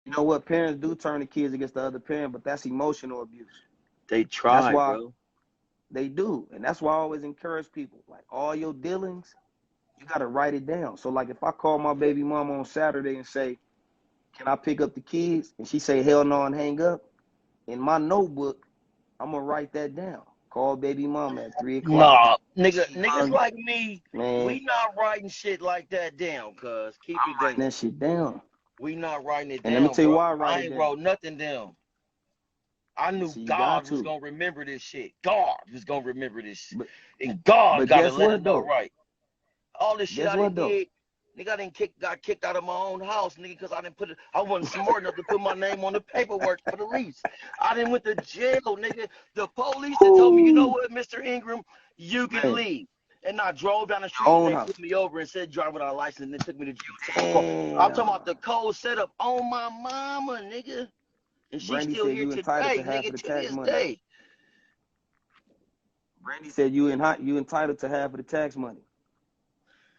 You know what? Parents do turn the kids against the other parent, but that's emotional abuse. They That's try, why bro. they do. And that's why I always encourage people. Like all your dealings, you gotta write it down. So like if I call my baby mama on Saturday and say, can I pick up the kids? And she say hell no and hang up, in my notebook, I'm gonna write that down. Call baby mama at 3 o'clock. Nah, She niggas hungry. like me, Man, we not writing shit like that down, cuz. Keep it I'm writing gangster. that shit down. We not writing it And let me down, tell you bro. why I write I it ain't down. wrote nothing down. I knew See, you got God was to. gonna remember this shit. God was gonna remember this shit. But And God but gotta guess let it what know though? right. All this shit Guess I done what though? did, nigga, got kicked out of my own house, nigga, because I didn't put it, I wasn't smart enough to put my name on the paperwork for the lease. I didn't went to jail, nigga. The police that told me, you know Woo, what, Mr. Ingram, you can man, leave. And I drove down the your street and own they house. pulled me over and said drive without a license and then took me to jail. Took my car. I'm talking Damn. about the code set up on my mama, nigga. And she's Brandy still said here you entitled today, to half of nigga, the to tax this money. day. Brandy said you entitled to half of the tax money.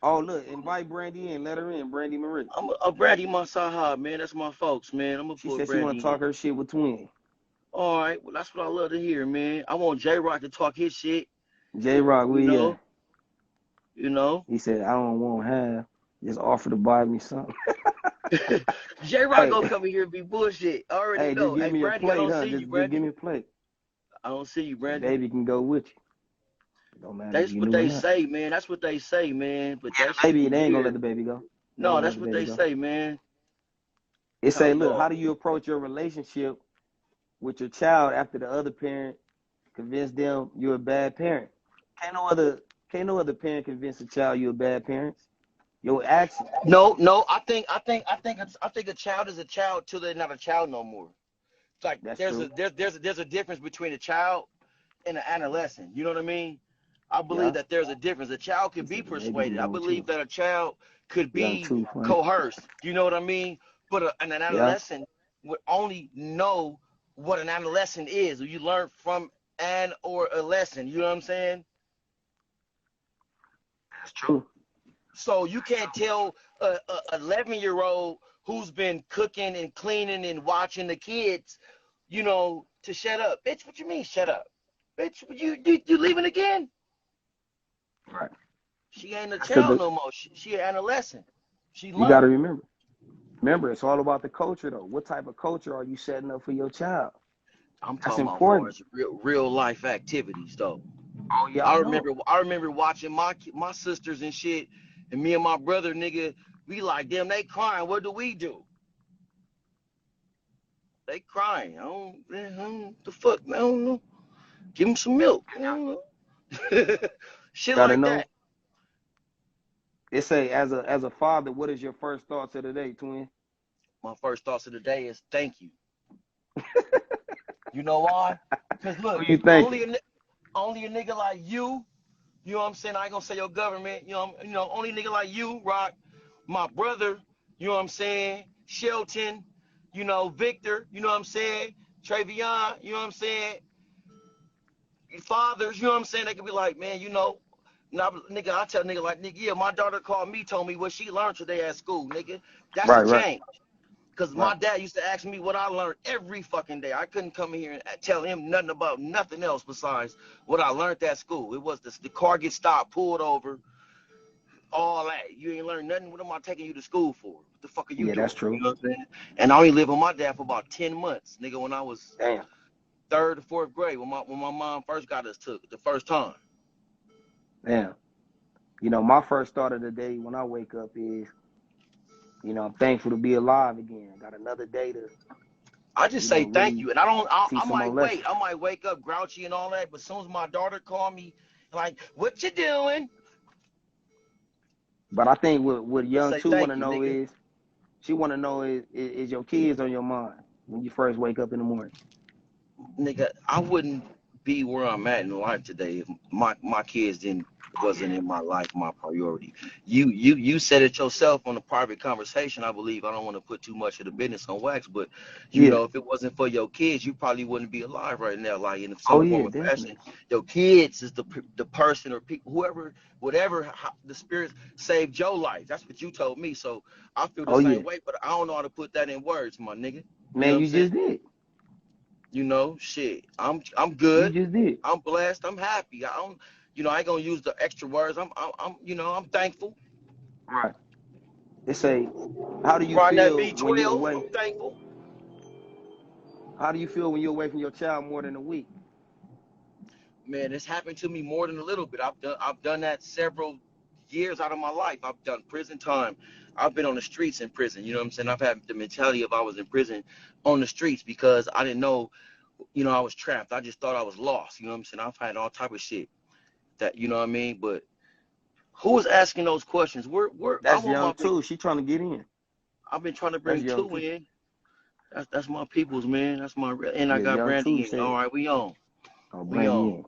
Oh look, invite Brandy in, let her in, Brandy Marie. I'm a Brandy Masaha, man. That's my folks, man. I'm gonna She put said she wanna Brandy in. talk her shit with Twin. All right, well, that's what I love to hear, man. I want J Rock to talk his shit, J Rock, you where you at? know, you know. He said, I don't want half. Just offer to buy me something. J Rock gonna Hey, come in here and be bullshit. I already hey, just know. give Hey, me a Brandy, I plate, don't huh? see you, Just give Brandy. me a plate. I don't see you, The Brandy. baby can go with you. Don't matter if That's you what knew or they not. say, man. That's what they say, man. But Yeah, that the shit baby, is they ain't gonna let weird. the baby go. They ain't No, gonna let that's the what baby they go. say, man. It Top say, look, how dog. do you approach your relationship with your child after the other parent convinced them you're a bad parent? Can't no other can't no other parent convince a child you're a bad parent. Your actions. No, no. I think a child is a child till they're not a child no more. It's like That's true. there's a difference between a child and an adolescent. You know what I mean? I believe Yeah. that there's a difference. A child He could be said the baby can persuaded. I go believe too. that a child could Young be too, funny. coerced. You know what I mean? But an Yeah, adolescent would only know what an adolescent is. You learn from an or a lesson. You know what I'm saying? that's true. So you can't tell a 11-year-old who's been cooking and cleaning and watching the kids, to shut up. Bitch, what you mean shut up? Bitch, you leaving again? Right. She ain't a That's because child no more. She an adolescent. She you got to learning. remember. Remember, it's all about the culture, though. What type of culture are you setting up for your child? I'm That's talking about far important. as real life activities though. Oh yeah, I I know. remember I remember watching my sisters and shit, and me and my brother, nigga, we like them. They crying. What do we do? They crying. The fuck, man, I don't know. Give them some milk. I don't know. Shit Got to like that. know. It say, as a father, what is your first thoughts of the day, twin? My first thoughts of the day is thank you. You know why? Cause look, Who you thinking? only a nigga like you. You know what I'm saying? I ain't gonna say your government. Only nigga like you, Rock. My brother. You know what I'm saying? Shelton. Victor. You know what I'm saying? Travion. You know what I'm saying? Fathers. You know what I'm saying? They could be like, man, Now, nigga, I tell nigga like, nigga, yeah, my daughter called me, told me what she learned today at school, nigga. That's a Right, right, change. Because right. my dad used to ask me what I learned every fucking day. I couldn't come in here and tell him nothing about nothing else besides what I learned at school. It was the car get stopped, pulled over, all that. You ain't learned nothing. What am I taking you to school for? What the fuck are you Yeah, that's doing? true. You know what I'm saying? And I only lived with my dad for about 10 months, nigga, when I was Damn, third or fourth grade, when my mom first got us took the first time. damn. My first thought of the day when I wake up is, I'm thankful to be alive again. I got another day to, I just say thank really you, and I see some more might lessons. wait. I might wake up grouchy and all that, but as soon as my daughter called me, like, "What you doing?" But I think what I young say two want thank to you, know nigga. is, she want to know is your kids on your mind when you first wake up in the morning. Nigga, I wouldn't be where I'm at in life today if my kids didn't wasn't in my life my priority. You said it yourself on a private conversation, I believe. I don't want to put too much of the business on wax, but you Yeah. know, if it wasn't for your kids, you probably wouldn't be alive right now. Like in Oh some form yeah, or fashion, definitely. your kids is the person or people, whoever, whatever the spirit saved your life. That's what you told me. So I feel the Oh same yeah. way, but I don't know how to put that in words, my nigga. You know Man, what I'm you saying? just did. You know, shit. I'm You good. just did. I'm blessed. I'm happy. I don't, you know, I ain't gonna use the extra words. I'm you know, I'm thankful. Right. They say, how do you Riding that feel when you V12, away? I'm thankful. How do you feel when you're away from your child more than a week? Man, it's happened to me more than a little bit. I've done that several years out of my life. I've done prison time. I've been on the streets in prison. You know what I'm saying? I've had the mentality of I was in prison on the streets because I didn't know, you know, I was trapped. I just thought I was lost. You know what I'm saying? I've had all type of shit that, you know what I mean? But who was asking those questions? I That's want my young big. too. She trying to get in. I've been trying to That's bring young two too. in. That's my peoples, man. That's my real. And I Yeah, got young too Brandy in. said, All right, we on. "I'll We bring you on. in."